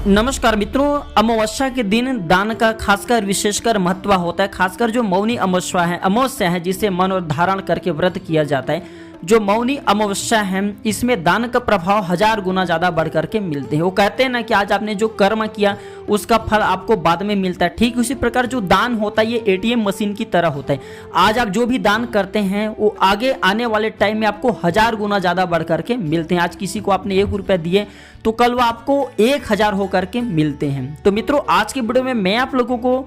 नमस्कार मित्रों, अमावस्या के दिन दान का खासकर विशेषकर महत्व होता है। खासकर जो मौनी अमावस्या है जिसे मन और धारण करके व्रत किया जाता है। जो मौनी अमावस्या है इसमें दान का प्रभाव 1000 गुना ज्यादा बढ़ करके मिलते हैं। वो कहते हैं ना कि आज आपने जो कर्म किया उसका फल आपको बाद में मिलता है। ठीक उसी प्रकार जो दान होता है ये एटीएम मशीन की तरह होता है। आज आप जो भी दान करते हैं वो आगे आने वाले टाइम में आपको 1000 गुना ज्यादा बढ़ करके मिलते हैं। आज किसी को आपने 1 रुपया दिए तो कल वो आपको 1000 होकर के मिलते हैं। तो मित्रों, आज के वीडियो में मैं आप लोगों को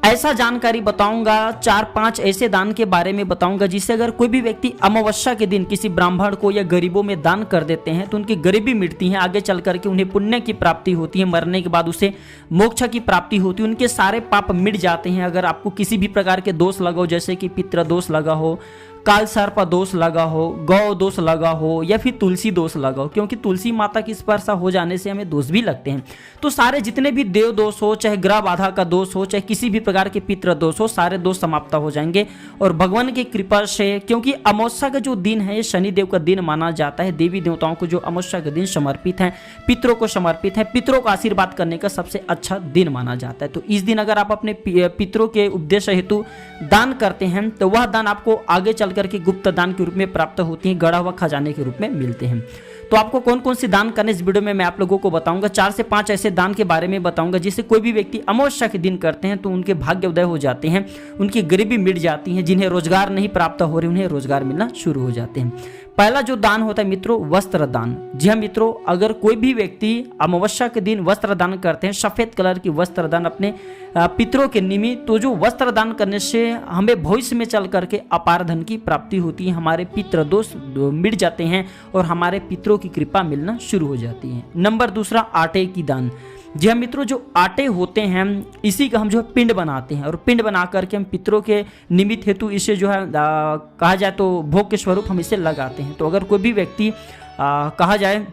ऐसा जानकारी बताऊंगा, 4-5 ऐसे दान के बारे में बताऊंगा जिससे अगर कोई भी व्यक्ति अमावस्या के दिन किसी ब्राह्मण को या गरीबों में दान कर देते हैं तो उनकी गरीबी मिटती है, आगे चल करके उन्हें पुण्य की प्राप्ति होती है, मरने के बाद उसे मोक्ष की प्राप्ति होती है, उनके सारे पाप मिट जाते हैं। अगर आपको किसी भी प्रकार के दोष लगा हो, जैसे कि पितृ दोष लगा हो, काल सर्प दोष लगा हो, गौ दोष लगा हो या फिर तुलसी दोष लगा हो, क्योंकि तुलसी माता की स्पर्श हो जाने से हमें दोष भी लगते हैं। तो सारे जितने भी देव दोष हो, चाहे ग्रह बाधा का दोष हो, चाहे किसी भी प्रकार के पितृ दोष हो, सारे दोष समाप्त हो जाएंगे। और भगवान की कृपा से, क्योंकि अमावस्या का जो दिन है ये शनिदेव का दिन माना जाता है। देवी देवताओं को जो अमावस्या का दिन समर्पित है, पितरों को समर्पित है, पितरों का आशीर्वाद करने का सबसे अच्छा दिन माना जाता है। तो इस दिन अगर आप अपने पितरों के उद्देश्य हेतु दान करते हैं तो वह दान आपको आगे चल करके गुप्त दान के रूप में प्राप्त होती है, गड़ा हुआ खजाने के रूप में मिलते हैं। तो आपको कौन कौन सी दान करने इस वीडियो में मैं आप लोगों को बताऊंगा। 4 से 5 ऐसे दान के बारे में बताऊंगा जिससे कोई भी व्यक्ति अमावस्या के दिन करते हैं तो उनके भाग्य उदय हो जाते हैं, उनकी गरीबी मिट जाती है। जिन्हें रोजगार नहीं प्राप्त हो रहे उन्हें रोजगार मिलना शुरू हो जाते हैं। पहला जो दान होता है मित्रों, वस्त्र दान। जी हाँ मित्रों, अगर कोई भी व्यक्ति अमावस्या के दिन वस्त्र दान करते हैं, सफेद कलर की वस्त्र दान अपने पितरों के निमित्त, तो जो वस्त्र दान करने से हमें भविष्य में चल करके अपार धन की प्राप्ति होती है, हमारे पितृ दोष मिट जाते हैं और हमारे पितरों की कृपा मिलना शुरू हो जाती है। नंबर दूसरा, आटे की दान। जी हाँ मित्रों, जो आटे होते हैं इसी का हम जो है पिंड बनाते हैं और पिंड बना करके हम पितरों के निमित्त हेतु इसे जो है कहा जाए तो भोग के स्वरूप हम इसे लगाते हैं। तो अगर कोई भी व्यक्ति कहा जाए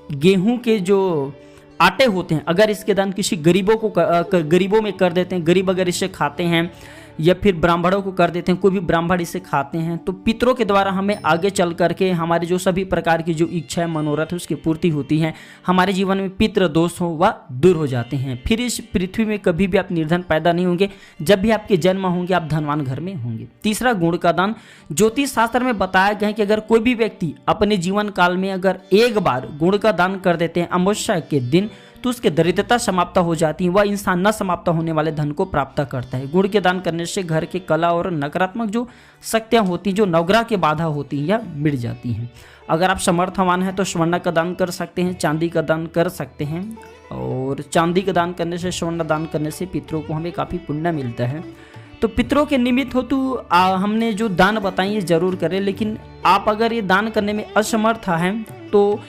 गेहूं के जो आटे होते हैं, अगर इसके दान किसी गरीबों में कर देते हैं, गरीब अगर इसे खाते हैं या फिर ब्राह्मणों को कर देते हैं, कोई भी ब्राह्मण इसे खाते हैं, तो पितरों के द्वारा हमें आगे चल करके हमारी जो सभी प्रकार की जो इच्छा है, मनोरथ है, उसकी पूर्ति होती है। हमारे जीवन में पितृ दोष हो वह दूर हो जाते हैं। फिर इस पृथ्वी में कभी भी आप निर्धन पैदा नहीं होंगे। जब भी आपके जन्म होंगे आप धनवान घर में होंगे। तीसरा, गुण का दान। ज्योतिष शास्त्र में बताया गया है कि अगर कोई भी व्यक्ति अपने जीवन काल में अगर एक बार गुण का दान कर देते हैं अमावस्या के दिन तो उसके दरिद्रता समाप्त हो जाती है, वह इंसान न समाप्त होने वाले धन को प्राप्त करता है। गुड़ के दान करने से घर के कला और नकारात्मक जो शक्तियाँ होती हैं, जो नवग्रह के बाधा होती हैं, यह मिट जाती हैं। अगर आप समर्थवान हैं तो स्वर्ण का दान कर सकते हैं, चांदी का दान कर सकते हैं। और चांदी का दान करने से, स्वर्ण दान करने से पितरों को हमें काफ़ी पुण्य मिलता है। तो पितरों के निमित्त हो तो हमने जो दान बताई ये जरूर करें। लेकिन आप अगर ये दान करने में असमर्थ हैं तो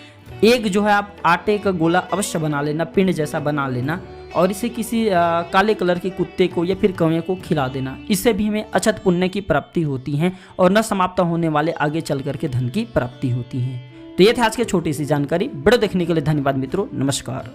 एक जो है आप आटे का गोला अवश्य बना लेना, पिंड जैसा बना लेना और इसे किसी काले कलर के कुत्ते को या फिर कौवे को खिला देना। इससे भी हमें अक्षत पुण्य की प्राप्ति होती है और न समाप्त होने वाले आगे चल करके धन की प्राप्ति होती है। तो ये थे आज की छोटी सी जानकारी। वीडियो देखने के लिए धन्यवाद मित्रों, नमस्कार।